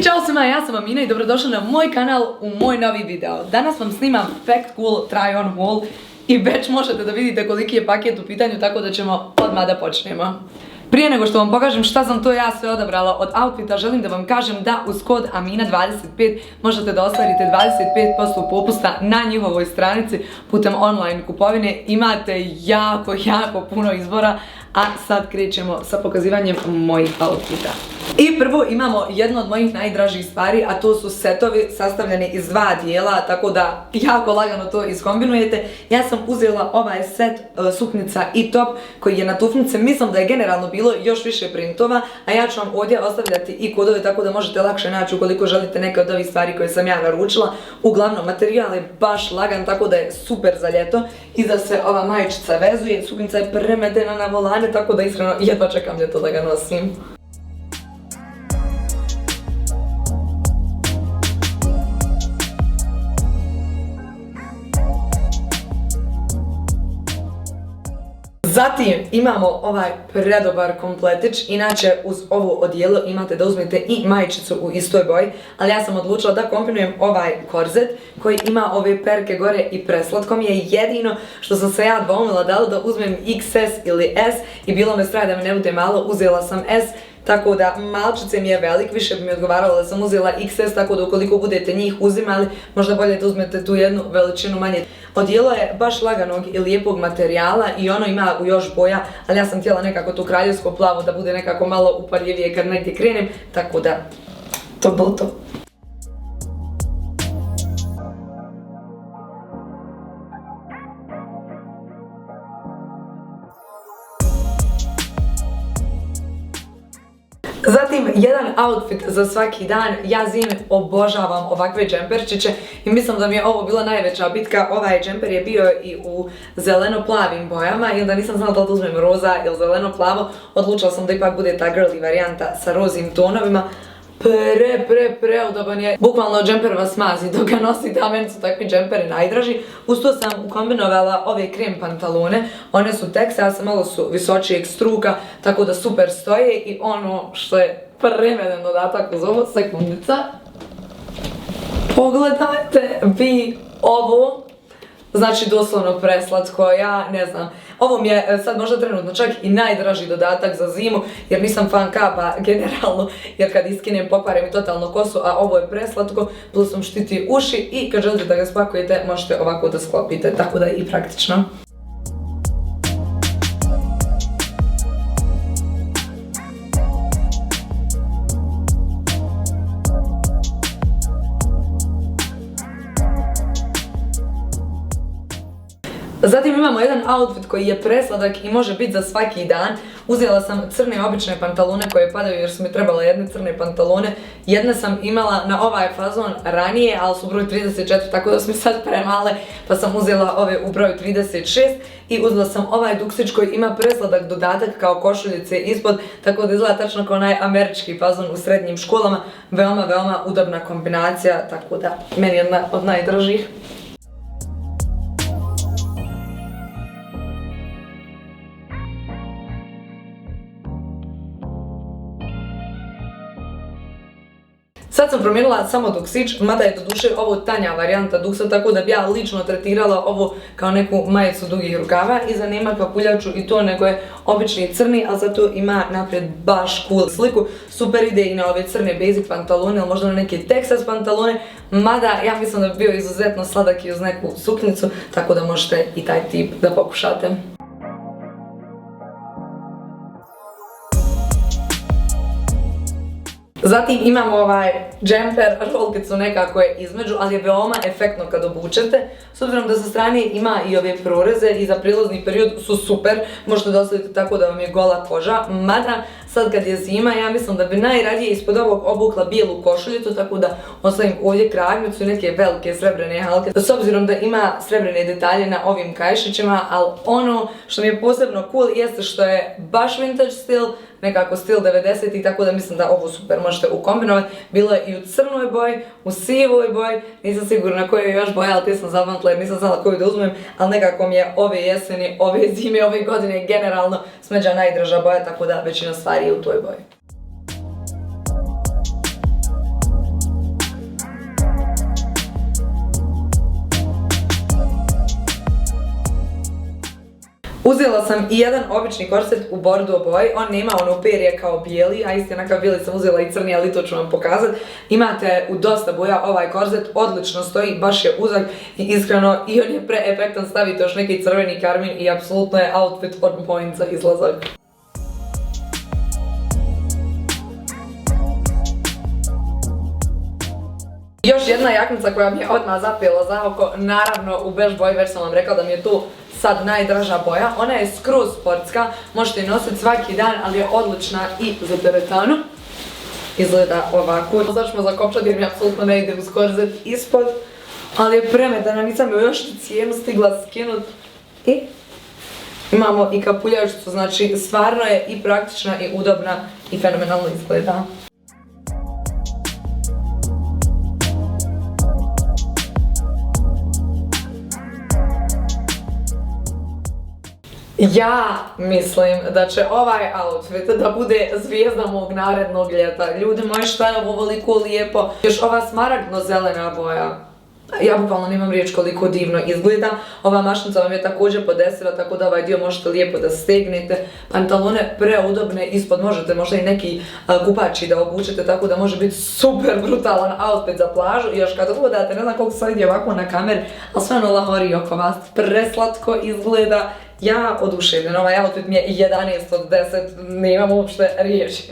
Ćao svima, ja sam Amina i dobrodošli na moj kanal u moj novi video. Danas vam snimam Fact Cool Try On Haul i već možete da vidite koliki je paket u pitanju, tako da ćemo odmah da počnemo. Prije nego što vam pokažem šta sam to ja sve odabrala od outfita, želim da vam kažem da uz kod AMINA25 možete da ostvarite 25% popusta na njihovoj stranici putem online kupovine. Imate jako puno izbora, a sad krećemo sa pokazivanjem mojih outfita. I prvo imamo jedno od mojih najdražih stvari, a to su setovi sastavljeni iz dva dijela, tako da jako lagano to iskombinujete. Ja sam uzela ovaj set suknica i top koji je na tufnice, mislim da je generalno bilo još više printova, a ja ću vam ovdje ostavljati i kodove tako da možete lakše naći ukoliko želite neke od ovih stvari koje sam ja naručila. Uglavnom, materijal je baš lagan, tako da je super za ljeto. Iza se ova majičica vezuje, suknica je premedena na volane, tako da iskreno jedva čekam ljeto da ga nosim. Zatim imamo ovaj predobar kompletić, inače uz ovo odijelo imate da uzmete i majičicu u istoj boji, ali ja sam odlučila da kombinujem ovaj korzet koji ima ove perke gore i preslatko mi je. Jedino što sam se ja dvoumila da li da uzmem XS ili S i bilo me strah da mi ne bude malo, uzela sam S. Tako da malčice mi je velik, više bi mi odgovaralo da sam uzela XS, tako da ukoliko budete njih uzimali, možda bolje da uzmete tu jednu veličinu manje. Odijelo je baš laganog i lijepog materijala i ono ima u još boja, ali ja sam htjela nekako tu kraljevsko plavo da bude nekako malo uparljivije kad negdje krenem, tako da to bilo to. Zatim, jedan outfit za svaki dan. Ja zimi obožavam ovakve džemperčiće i mislim da mi je ovo bila najveća bitka. Ovaj džemper je bio i u zeleno-plavim bojama i onda nisam znala da uzmem roza ili zeleno-plavo. Odlučila sam da ipak bude ta girly varijanta sa rozim tonovima. Preudoban je. Bukvalno džemper vas mazi dok ga nosite, a meni su takvi džemperi najdraži. Uz to sam ukombinovala ove krem pantalone. One su Texas, malo su visočijeg struka, tako da super stoje i ono što je premeden dodatak uz ovo, sekundica. Pogledajte vi ovo. Znači doslovno preslatko, ja ne znam. Ovo mi je sad možda trenutno čak i najdraži dodatak za zimu, jer nisam fan kapa generalno, jer kad iskinem pokvare mi totalno kosu, a ovo je preslatko, plus vam štiti uši i kad želite da ga spakujete možete ovako da sklopite, tako da je i praktično. Zatim imamo jedan outfit koji je presladak i može biti za svaki dan. Uzela sam crne obične pantalone koje padaju jer su mi trebale jedne crne pantalone. Jedne sam imala na ovaj fazon ranije, ali su broj 34, tako da su mi sad premale, pa sam uzela ove u broju 36. I uzela sam ovaj duksić koji ima presladak dodatak kao košuljice ispod, tako da izgleda tačno kao onaj američki fazon u srednjim školama. Veoma udobna kombinacija, tako da meni je jedna od najdražih. Sad sam promijenila samo duksić, mada je doduše ovo tanja varijanta duksa, tako da bi ja lično tretirala ovo kao neku majicu dugih rukava. Iza nema papuljaču i to, nego je obični crni, ali zato ima naprijed baš cool sliku. Super ide i na ove crne basic pantalone, ili možda na neke Texas pantalone, mada ja mislim da bi bio izuzetno sladak i uz neku suknicu, tako da možete i taj tip da pokušate. Zatim imamo ovaj džemper, rolkicu nekako je između, ali je veoma efektno kad obučete. S obzirom da sa strane ima i ove proreze i za prilazni period su super, možete da ostavite tako da vam je gola koža, mada sad kad je zima ja mislim da bi najradije ispod ovog obukla bijelu košuljicu, tako da ostavim ovdje kragnicu i neke velike srebrene halke. S obzirom da ima srebrene detalje na ovim kaišićima, ali ono što mi je posebno cool jeste što je baš vintage stil, nekako stil 90-ih, tako da mislim da ovo super možete ukombinovati. Bilo je i u crnoj boji, u sivoj boji, nisam sigurna koja je još boja, ali te sam zapamtila jer nisam znala koju da uzmem, ali nekako mi je ove jeseni, ove zime, ove godine generalno smeđa najdraža boja, tako da većina stvari je u toj boji. Uzela sam i jedan obični korset u bordo boji, on nema ono perje kao bijeli, a isti onakav bijeli sam uzela i crni, ali to ću vam pokazati. Imate u dosta boja ovaj korset, odlično stoji, baš je uzak i iskreno i on je preefektan, stavite još neki crveni karmin i apsolutno je outfit on point za izlazak. Još jedna jaknica koja mi je odmah zapela za oko, naravno u bež boji, već sam vam rekla da mi je tu sad najdraža boja. Ona je skroz sportska, možete je nositi svaki dan, ali je odlična i za teretanu. Izgleda ovako. Sad ćemo zakopčati jer mi apsolutno ne ide uz korzet ispod, ali je premetana, nisam joj još cijenu stigla skinut. I imamo i kapuljačicu, znači stvarno je i praktična i udobna i fenomenalno izgleda. Ja mislim da će ovaj outfit da bude zvijezda mog narednog ljeta. Ljudi moji, šta je ovo ovoliko lijepo. Još ova smaragdno zelena boja. Ja bukvalno nemam riječ koliko divno izgleda. Ova mašnica vam je također podesila, tako da ovaj dio možete lijepo da stegnete. Pantalone preudobne, ispod možete možda i neki kupači da obučete, tako da može biti super brutalan outfit za plažu. I još kad odgledate, ne znam koliko se vidi ovako na kameri, ali sve ono lahori oko vas, preslatko izgleda. Ja oduševljen, ovaj outfit mi je 11 od 10, nemam uopšte riječi.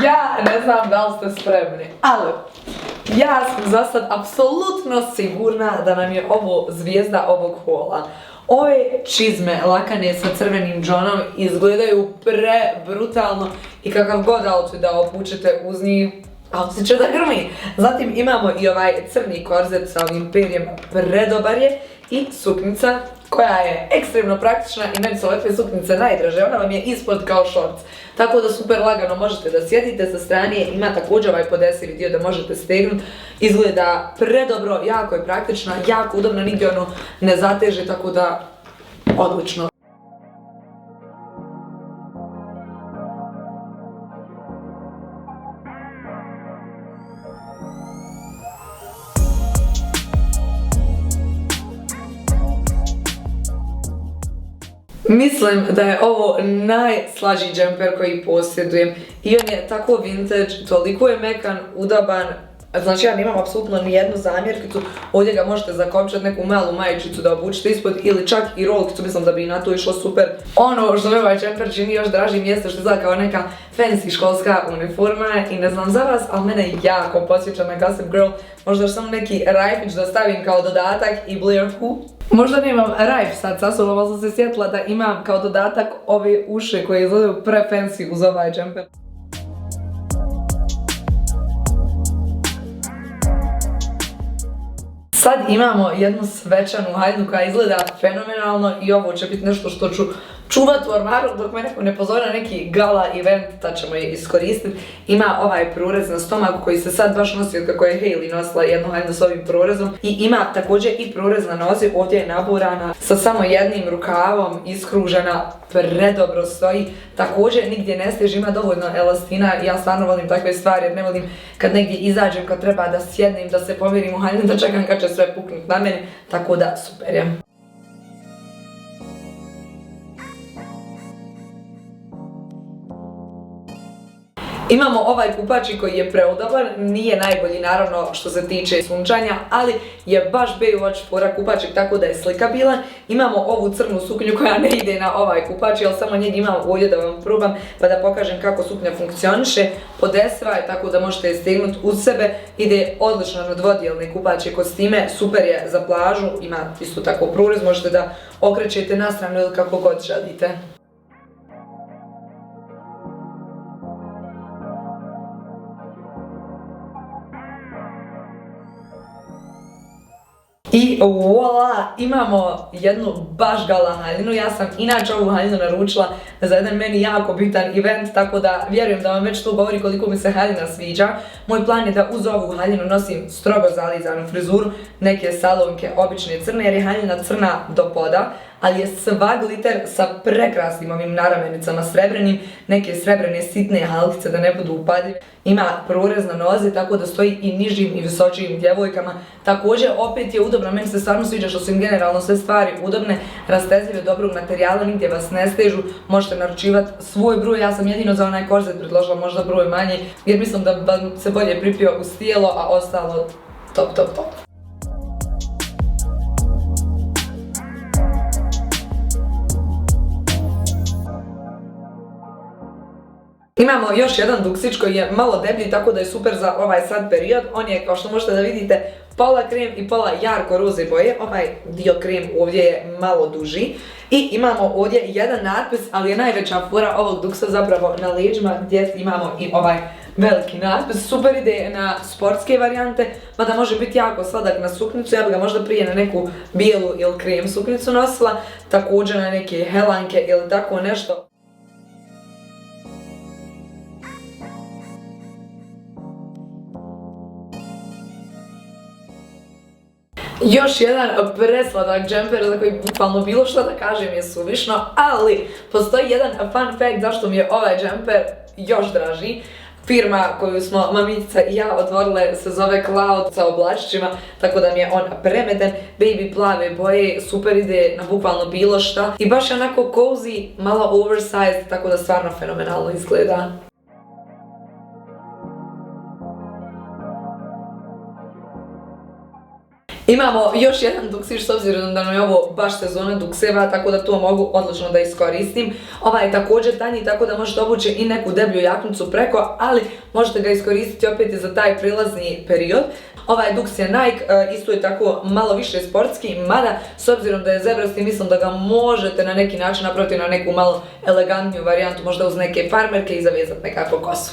Ja ne znam da li ste spremni, ali ja sam za sad apsolutno sigurna da nam je ovo zvijezda ovog hola. Ove čizme lakane sa crvenim džonom izgledaju prebrutalno i kakav god outfit da obučete uz njih, outfit će da grmi. Zatim imamo i ovaj crni korzet sa ovim perjem, predobar je, i suknica koja je ekstremno praktična i meni su ovakve suknice najdraže, ona vam je ispod kao šorc. Tako da super lagano možete da sjedite sa strane, ima također ovaj podesivi dio da možete stegnuti. Izgleda predobro, jako je praktična, jako udobno, nigdje ono ne zateže, tako da odlično. Mislim da je ovo najslađi džemper koji posjedujem i on je tako vintage, toliko je mekan, udoban, znači ja nemam apsolutno nijednu zamjerkicu, ovdje ga možete zakopčati neku malu majičicu da obučite ispod ili čak i rolkicu, mislim da bi na to išlo super. Ono što me ovaj džemper čini još draži mjesto što izgleda kao neka fancy školska uniforma i ne znam za vas, ali mene jako posjeća na Gossip Girl, možda još samo neki rajfić da stavim kao dodatak i Blair Who. Možda nemam rajf sad sa sobom, ali sam se sjetila da imam kao dodatak ove uše koje izgledaju pre-fancy uz ovaj džemper. Sad imamo jednu svečanu haljinu koja izgleda fenomenalno i ovo će biti nešto što ću čuvati u ormaru dok me neko ne pozove na neki gala event, tad ćemo je iskoristiti. Ima ovaj prurez na stomaku koji se sad baš nosi od kako je Hailey nosila jednu haljinu s ovim prurezom. I ima također i prurez na nozi, ovdje je naburana sa samo jednim rukavom, iskružena, predobro stoji. Također nigdje ne stiže, ima dovoljno elastina i ja stvarno volim takve stvari jer ne volim kad negdje izađem, kad treba da sjednem, da se pomirim u haljinu, da čekam kad će sve puknut na mene, tako da super je. Imamo ovaj kupači koji je preudoban, nije najbolji naravno što se tiče sunčanja, ali je baš Baywatch fora kupačik, tako da je slikabilan. Imamo ovu crnu suknju koja ne ide na ovaj kupač, ali samo njeg imam ovdje da vam probam pa da pokažem kako suknja funkcioniše. Podesiva je tako da možete je stegnuti uz sebe, ide odlično na dvodjelne kupače kostime, super je za plažu, ima isto tako prurez, možete da okrećete na stranu ili kako god želite. I voila, imamo jednu baš gala haljinu. Ja sam inače ovu haljinu naručila za jedan meni jako bitan event, tako da vjerujem da vam već to govori koliko mi se haljina sviđa. Moj plan je da uz ovu haljinu nosim strogo zalizanu frizuru, neke salonke obične crne jer je haljina crna do poda, ali je sva gliter sa prekrasnim ovim naramenicama srebrenim, neke srebrene sitne halkice da ne budu upadljive. Ima prorez na nozi, tako da stoji i nižim i visočijim djevojkama. Također, opet je udobno, meni se stvarno sviđa što su im generalno sve stvari udobne, rastezljive, dobrog materijala, nigdje vas ne stežu, možete naručivati svoj broj, ja sam jedino za onaj korzet predložila možda broj manji, jer mislim da se bolje pripio uz tijelo, a ostalo top. Imamo još jedan duksić koji je malo deblji, tako da je super za ovaj sad period. On je, kao što možete da vidite, pola krem i pola jarko roze boje. Ovaj dio krem ovdje je malo duži. I imamo ovdje jedan natpis, ali je najveća fora ovog duksa zapravo na leđima gdje imamo i ovaj veliki natpis. Super ide na sportske varijante, mada može biti jako sladak na suknicu. Ja bi ga možda prije na neku bijelu ili krem suknicu nosila, također na neke helanke ili tako nešto. Još jedan presladak džemper za koji bukvalno bilo što da kažem je suvišno, ali postoji jedan fun fact zašto mi je ovaj džemper još draži. Firma koju smo mamica i ja otvorile se zove Cloud sa oblačićima, tako da mi je on premeten, baby plave boje, super ide na bukvalno bilo šta i baš je onako cozy, malo oversized, tako da stvarno fenomenalno izgleda. Imamo još jedan duksić s obzirom da nam je ovo baš sezona dukseva, tako da to mogu odlično da iskoristim. Ovaj je također tanji, tako da možete obući i neku deblju jaknicu preko, ali možete ga iskoristiti opet i za taj prilazni period. Ovaj duks je Nike, isto je tako malo više sportski, mada s obzirom da je zebrasti mislim da ga možete na neki način napraviti na neku malo elegantniju varijantu, možda uz neke farmerke i zavezati nekako kosu.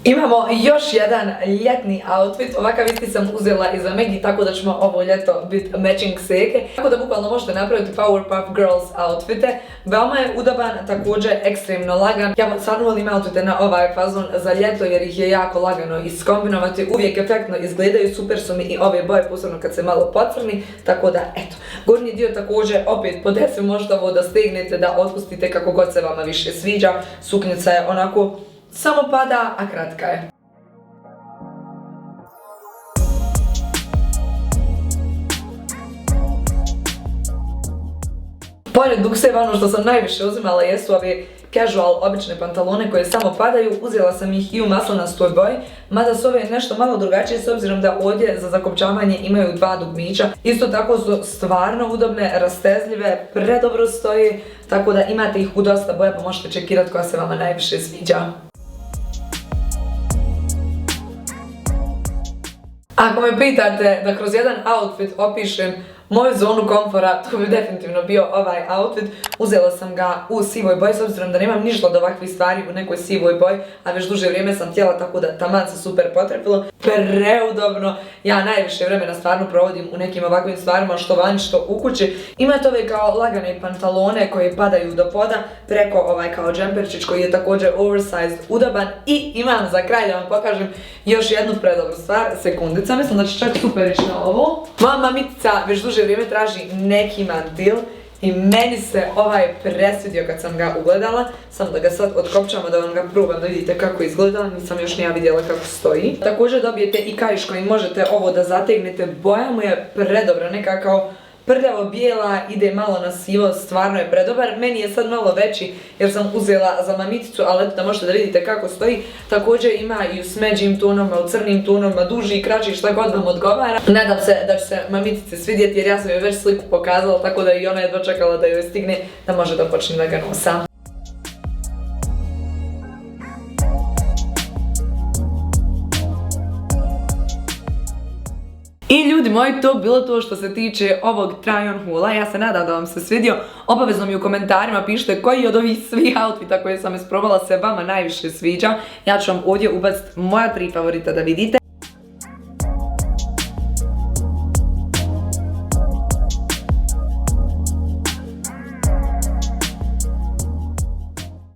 Imamo još jedan ljetni outfit, ovakav isti sam uzela i za Megi, tako da ćemo ovo ljeto biti matching seke. Tako da bukvalno možete napraviti Powerpuff Girls outfite. Veoma je udoban, također ekstremno lagan. Ja stvarno volim outfite na ovaj fazon za ljeto jer ih je jako lagano iskombinovati. Uvijek efektno izgledaju, super su mi i ove boje, posebno kad se malo pocrni. Tako da eto, gornji dio također opet po 10 možete ovo da stignete, da otpustite kako god se vama više sviđa. Suknjica je onako samo pada, a kratka je. Pored dukseva, ono što sam najviše uzimala jesu ove casual obične pantalone koje samo padaju. Uzela sam ih i u maslinastoj boji, mada su ove nešto malo drugačije s obzirom da ovdje za zakopčavanje imaju dva dugmića. Isto tako su stvarno udobne, rastezljive, predobro stoje, tako da imate ih u dosta boja pa možete čekirati koja se vama najviše sviđa. Ako me pitate da kroz jedan outfit opišem moju zonu komfora, to bi definitivno bio ovaj outfit. Uzela sam ga u sivoj boji, s obzirom da nemam ništa od ovakvih stvari u nekoj sivoj boji, a već duže vrijeme sam htjela, tako da taman se super potrefilo. Preudobno, ja najviše vremena stvarno provodim u nekim ovakvim stvarima, što vani, što u kući. Imate ove kao lagane pantalone koje padaju do poda, preko ovaj kao džemperčić koji je također oversized, udoban. I imam za kraj da vam pokažem još jednu predobru stvar, sekundica, mislim da će čak super ići na ovo. Moja mamica već duže vrijeme traži neki mantil i meni se ovaj presvidio kad sam ga ugledala. Samo da ga sad otkopčamo da vam ga probam da vidite kako izgleda, nisam još nija vidjela kako stoji. Također dobijete i kaiš kojim možete ovo da zategnete, boja mu je predobra, neka kao prljavo bijela, ide malo na sivo, stvarno je predobar. Meni je sad malo veći jer sam uzela za mamicicu, ali eto da možete da vidite kako stoji. Također ima i u smeđim tonama, u crnim tonama, duži i kraći, šta god vam odgovara. Nadam se da će se mamicice svidjeti jer ja sam joj već sliku pokazala, tako da i ona je dočekala da joj stigne da može da počne da ga nosa. I ljudi moji, to bilo to što se tiče ovog try on haula. Ja se nadam da vam se svidio. Obavezno mi u komentarima pišite koji od ovih svih outfita koje sam isprobala se vama najviše sviđa. Ja ću vam ovdje ubaciti moja 3 favorita da vidite.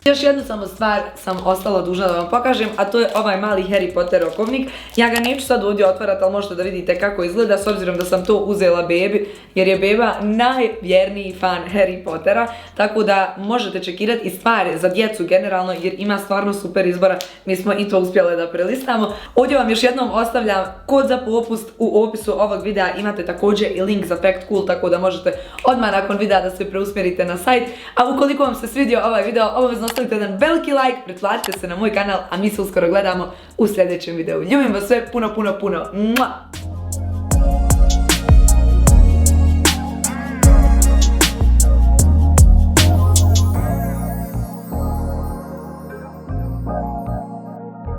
Još jednu samo stvar sam ostala dužna da vam pokažem, a to je ovaj mali Harry Potter okovnik. Ja ga neću sad ovdje otvarati, ali možete da vidite kako izgleda, s obzirom da sam to uzela bebi, jer je beba najvjerniji fan Harry Pottera, tako da možete čekirati i stvari za djecu generalno, jer ima stvarno super izbora, mi smo i to uspjeli da prelistamo. Ovdje vam još jednom ostavljam kod za popust u opisu ovog videa, imate također i link za Fact Cool, tako da možete odmah nakon videa da se preusmjerite na sajt. A ukoliko vam se svidio ovaj video, obavezno ostavite jedan veliki like, pretplatite se na moj kanal, a mi se uskoro gledamo u sljedećem videu. Ljubim vas sve puno. Mua!